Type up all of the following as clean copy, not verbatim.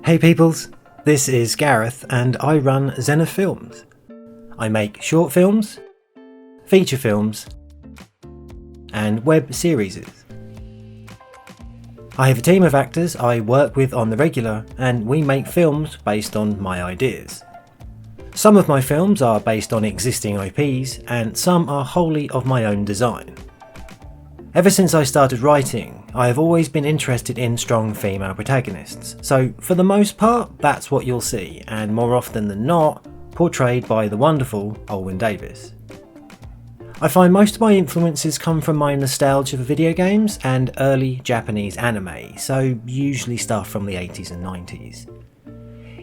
Hey peoples, this is Gareth and I run Zenithfilms. I make short films, feature films, and web series. I have a team of actors I work with on the regular and we make films based on my ideas. Some of my films are based on existing IPs and some are wholly of my own design. Ever since I started writing, I have always been interested in strong female protagonists, so for the most part that's what you'll see, and more often than not, portrayed by the wonderful Olwyn Davis. I find most of my influences come from my nostalgia for video games and early Japanese anime, so usually stuff from the 80s and 90s.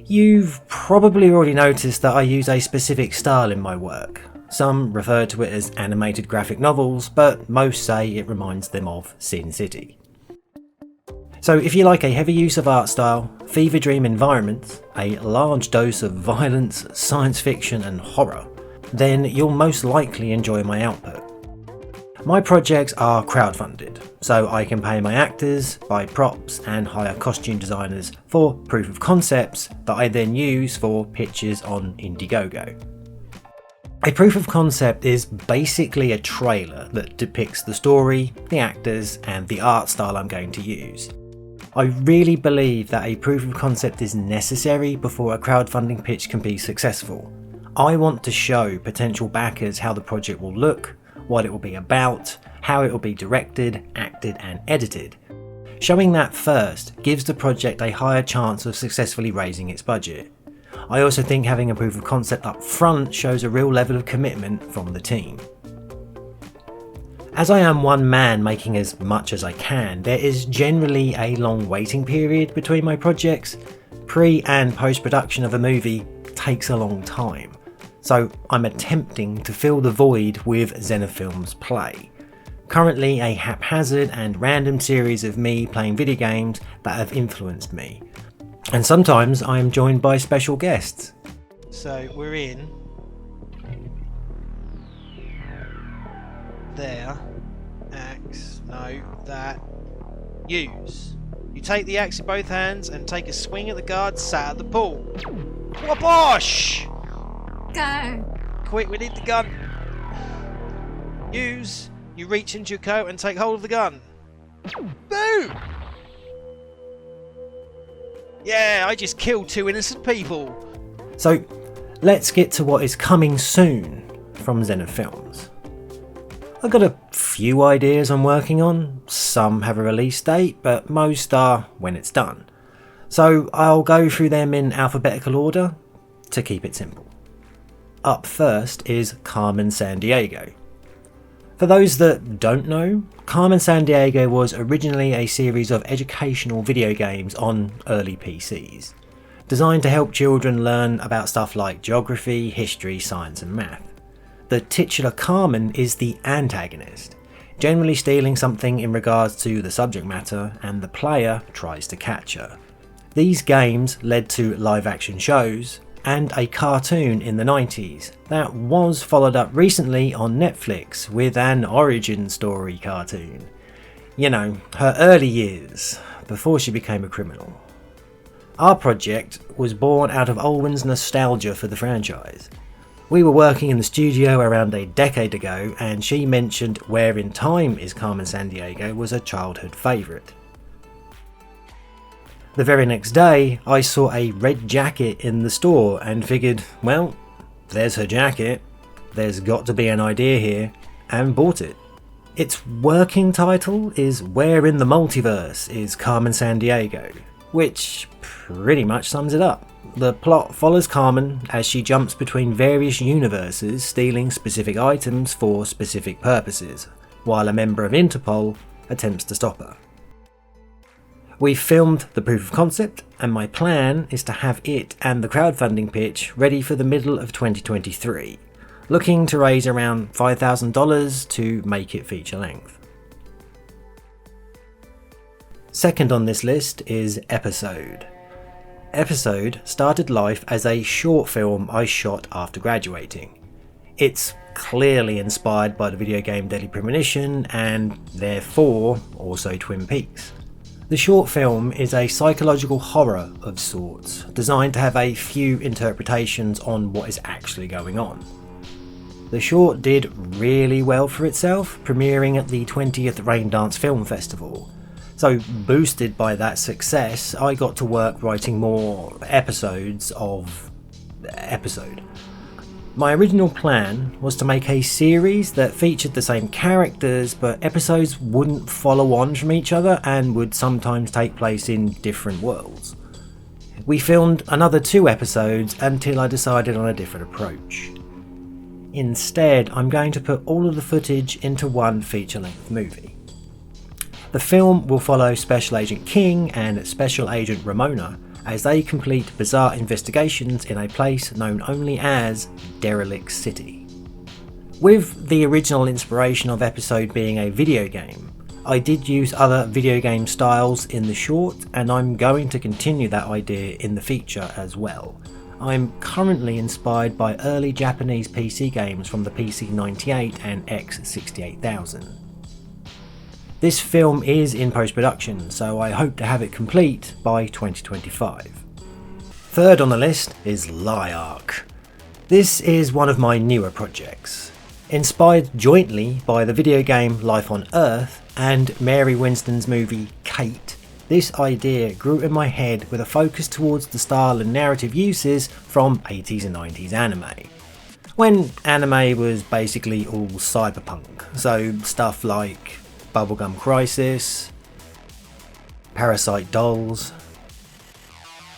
You've probably already noticed that I use a specific style in my work. Some refer to it as animated graphic novels, but most say it reminds them of Sin City. So if you like a heavy use of art style, fever dream environments, a large dose of violence, science fiction and horror, then you'll most likely enjoy my output. My projects are crowdfunded, so I can pay my actors, buy props and hire costume designers for proof of concepts that I then use for pitches on Indiegogo. A proof of concept is basically a trailer that depicts the story, the actors, and the art style I'm going to use. I really believe that a proof of concept is necessary before a crowdfunding pitch can be successful. I want to show potential backers how the project will look, what it will be about, how it will be directed, acted, and edited. Showing that first gives the project a higher chance of successfully raising its budget. I also think having a proof of concept up front shows a real level of commitment from the team. As I am one man making as much as I can, there is generally a long waiting period between my projects. Pre and post-production of a movie takes a long time, so I'm attempting to fill the void with Xenofilms Play. Currently a haphazard and random series of me playing video games that have influenced me. And sometimes I am joined by special guests. So we're in there, axe, no, that, use. You take the axe in both hands and take a swing at the guard sat at the pool. Whabosh! Go! Quick, we need the gun. Use. You reach into your coat and take hold of the gun. Boom! Yeah, I just killed 2 innocent people. So let's get to what is coming soon from Zenithfilms. I've got a few ideas I'm working on, some have a release date, but most are when it's done. So I'll go through them in alphabetical order to keep it simple. Up first is Carmen San Diego. For those that don't know, Carmen San Diego was originally a series of educational video games on early PCs, designed to help children learn about stuff like geography, history, science and math. The titular Carmen is the antagonist, generally stealing something in regards to the subject matter, and the player tries to catch her. These games led to live action shows, and a cartoon in the 90s that was followed up recently on Netflix with an origin story cartoon. You know, her early years, before she became a criminal. Our project was born out of Olwyn's nostalgia for the franchise. We were working in the studio around a decade ago and she mentioned Where in Time is Carmen San Diego was a childhood favourite. The very next day, I saw a red jacket in the store and figured, well, there's her jacket, there's got to be an idea here, and bought it. Its working title is Where in the Multiverse is Carmen San Diego, which pretty much sums it up. The plot follows Carmen as she jumps between various universes, stealing specific items for specific purposes, while a member of Interpol attempts to stop her. We've filmed the proof of concept, and my plan is to have it and the crowdfunding pitch ready for the middle of 2023, looking to raise around $5,000 to make it feature length. Second on this list is Episode. Episode started life as a short film I shot after graduating. It's clearly inspired by the video game Deadly Premonition and therefore also Twin Peaks. The short film is a psychological horror of sorts, designed to have a few interpretations on what is actually going on. The short did really well for itself, premiering at the 20th Raindance Film Festival. So, boosted by that success, I got to work writing more episodes of episode. My original plan was to make a series that featured the same characters, but episodes wouldn't follow on from each other and would sometimes take place in different worlds. We filmed another 2 episodes until I decided on a different approach. Instead, I'm going to put all of the footage into one feature-length movie. The film will follow Special Agent King and Special Agent Ramona as they complete bizarre investigations in a place known only as Derelict City. With the original inspiration of episode being a video game, I did use other video game styles in the short, and I'm going to continue that idea in the feature as well. I'm currently inspired by early Japanese PC games from the PC-98 and X68000. This film is in post-production, so I hope to have it complete by 2025. Third on the list is Liark. This is one of my newer projects. Inspired jointly by the video game Life on Earth and Mary Winston's movie Kate, this idea grew in my head with a focus towards the style and narrative uses from 80s and 90s anime. When anime was basically all cyberpunk, so stuff like Bubblegum Crisis, Parasite Dolls,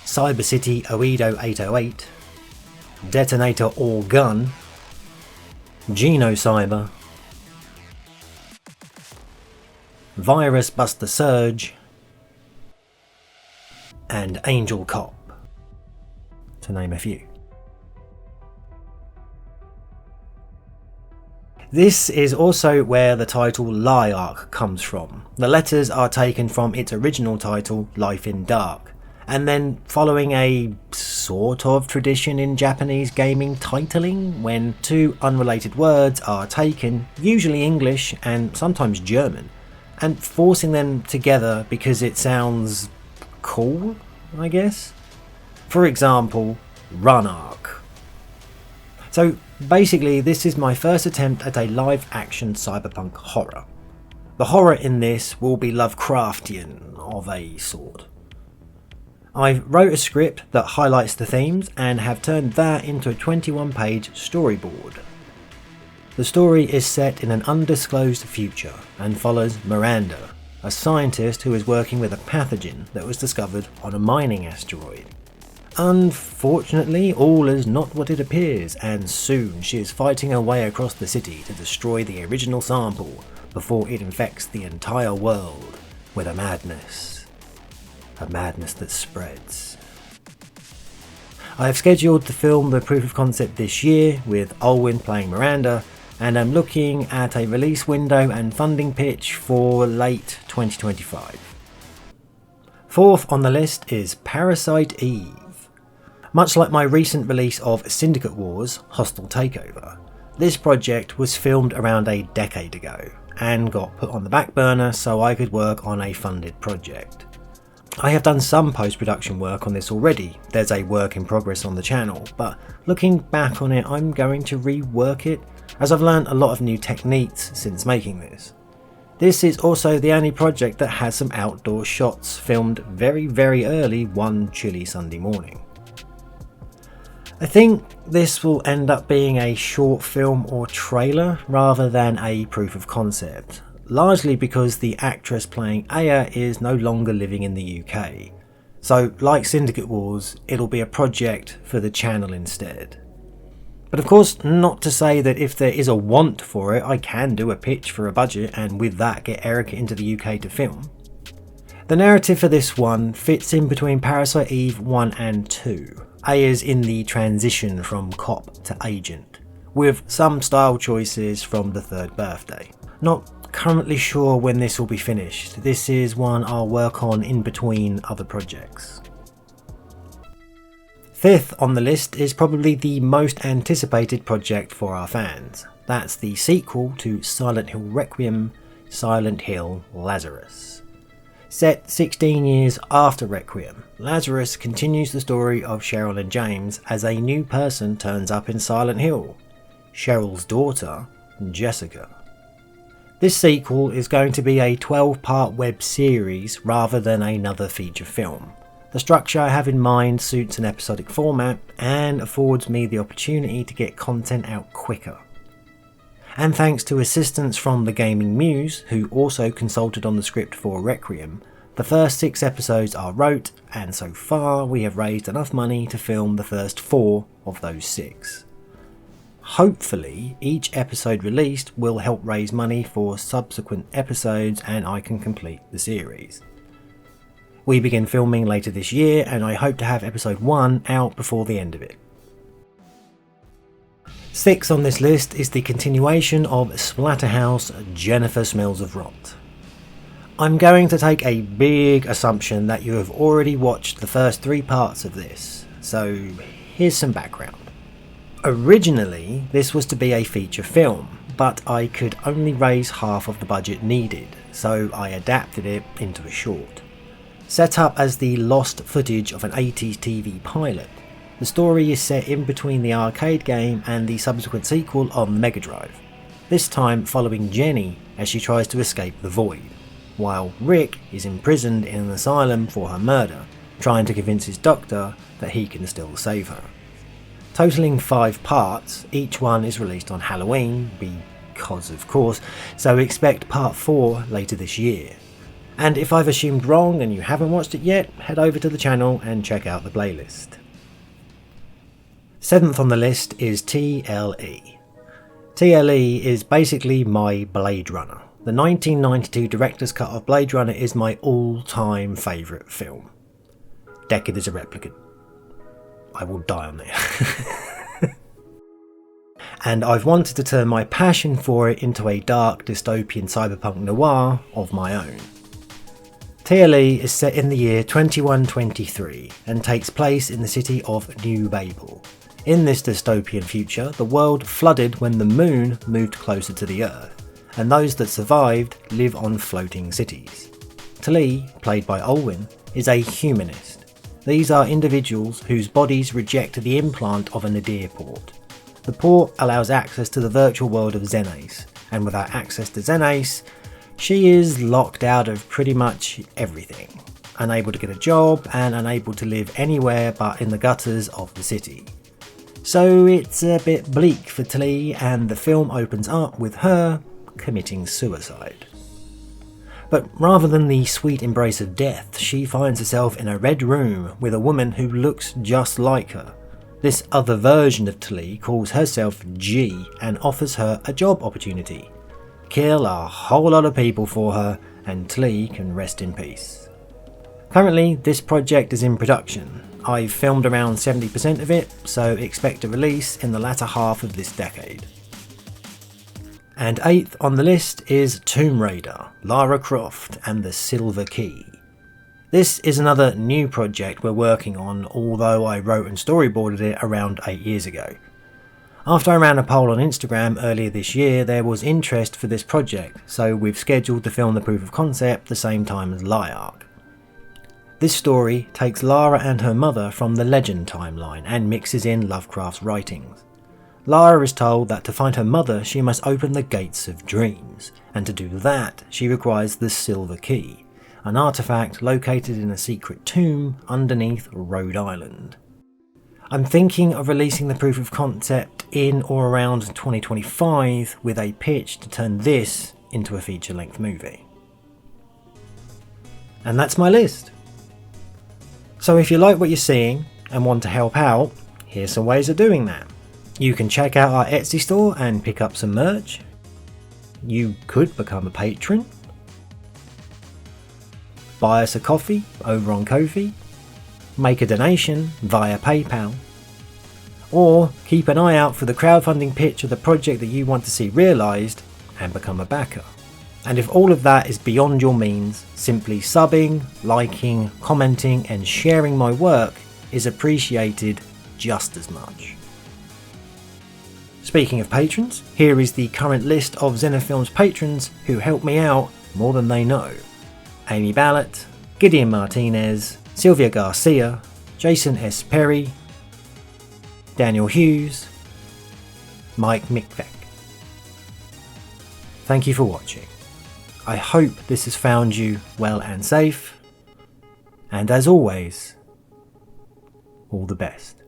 Cyber City Oedo 808, Detonator or Gun, Genocyber, Virus Buster Surge, and Angel Cop, to name a few. This is also where the title Liark comes from. The letters are taken from its original title, Life in Dark, and then following a sort of tradition in Japanese gaming titling, when 2 unrelated words are taken, usually English and sometimes German, and forcing them together because it sounds cool, I guess. For example, Runark. So basically, this is my first attempt at a live-action cyberpunk horror. The horror in this will be Lovecraftian of a sort. I wrote a script that highlights the themes and have turned that into a 21-page storyboard. The story is set in an undisclosed future and follows Miranda, a scientist who is working with a pathogen that was discovered on a mining asteroid. Unfortunately, all is not what it appears, and soon she is fighting her way across the city to destroy the original sample before it infects the entire world with a madness that spreads. I have scheduled to film the proof of concept this year with Olwyn playing Miranda, and I'm looking at a release window and funding pitch for late 2025. Fourth on the list is Parasite Eve. Much like my recent release of Syndicate Wars, Hostile Takeover, this project was filmed around a decade ago and got put on the back burner so I could work on a funded project. I have done some post-production work on this already, there's a work in progress on the channel, but looking back on it, I'm going to rework it as I've learned a lot of new techniques since making this. This is also the only project that has some outdoor shots filmed very, very early one chilly Sunday morning. I think this will end up being a short film or trailer rather than a proof of concept, largely because the actress playing Aya is no longer living in the UK. So, like Syndicate Wars, it'll be a project for the channel instead. But of course, not to say that if there is a want for it, I can do a pitch for a budget and with that get Erica into the UK to film. The narrative for this one fits in between Parasite Eve 1 and 2. Aya's in the transition from cop to agent, with some style choices from the third birthday. Not currently sure when this will be finished. This is one I'll work on in between other projects. Fifth on the list is probably the most anticipated project for our fans. That's the sequel to Silent Hill Requiem, Silent Hill Lazarus. Set 16 years after Requiem, Lazarus continues the story of Cheryl and James as a new person turns up in Silent Hill, Cheryl's daughter, Jessica. This sequel is going to be a 12-part web series rather than another feature film. The structure I have in mind suits an episodic format and affords me the opportunity to get content out quicker. And thanks to assistance from the Gaming Muse, who also consulted on the script for Requiem, the first 6 episodes are wrote, and so far we have raised enough money to film the first 4 of those 6. Hopefully, each episode released will help raise money for subsequent episodes and I can complete the series. We begin filming later this year and I hope to have episode 1 out before the end of it. 6 on this list is the continuation of Splatterhouse Jennifer Smells of Rot. I'm going to take a big assumption that you have already watched the first 3 parts of this, so here's some background. Originally, this was to be a feature film, but I could only raise half of the budget needed, so I adapted it into a short. Set up as the lost footage of an 80s TV pilot, the story is set in between the arcade game and the subsequent sequel on the Mega Drive, this time following Jenny as she tries to escape the void, while Rick is imprisoned in an asylum for her murder, trying to convince his doctor that he can still save her. Totaling 5 parts, each one is released on Halloween, because of course, so expect part 4 later this year. And if I've assumed wrong and you haven't watched it yet, head over to the channel and check out the playlist. 7th on the list is TLE. TLE is basically my Blade Runner. The 1992 director's cut of Blade Runner is my all-time favourite film. Deckard is a replicant. I will die on there. And I've wanted to turn my passion for it into a dark dystopian cyberpunk noir of my own. TLE is set in the year 2123 and takes place in the city of New Babel. In this dystopian future, the world flooded when the moon moved closer to the Earth, and those that survived live on floating cities. Tali, played by Olwyn, is a humanist. These are individuals whose bodies reject the implant of a nadir port. The port allows access to the virtual world of Xenace, and without access to Xenace, she is locked out of pretty much everything, unable to get a job and unable to live anywhere but in the gutters of the city. So it's a bit bleak for Tali, and the film opens up with her committing suicide. But rather than the sweet embrace of death, she finds herself in a red room with a woman who looks just like her. This other version of Tali calls herself G and offers her a job opportunity. Kill a whole lot of people for her and Tali can rest in peace. Currently, this project is in production. I've filmed around 70% of it, so expect a release in the latter half of this decade. And 8th on the list is Tomb Raider, Lara Croft and the Silver Key. This is another new project we're working on, although I wrote and storyboarded it around 8 years ago. After I ran a poll on Instagram earlier this year, there was interest for this project, so we've scheduled to film the proof of concept the same time as Liark. This story takes Lara and her mother from the Legend timeline and mixes in Lovecraft's writings. Lara is told that to find her mother she must open the Gates of Dreams, and to do that she requires the Silver Key, an artifact located in a secret tomb underneath Rhode Island. I'm thinking of releasing the proof of concept in or around 2025 with a pitch to turn this into a feature-length movie. And that's my list. So if you like what you're seeing and want to help out, here's some ways of doing that. You can check out our Etsy store and pick up some merch. You could become a patron. Buy us a coffee over on Ko-fi. Make a donation via PayPal. Or keep an eye out for the crowdfunding pitch of the project that you want to see realised and become a backer. And if all of that is beyond your means, simply subbing, liking, commenting and sharing my work is appreciated just as much. Speaking of patrons, here is the current list of Xenofilms Patrons who help me out more than they know. Amy Ballett, Gideon Martinez, Sylvia Garcia, Jason S. Perry, Daniel Hughes, Mike Mikvek. Thank you for watching. I hope this has found you well and safe, and as always, all the best.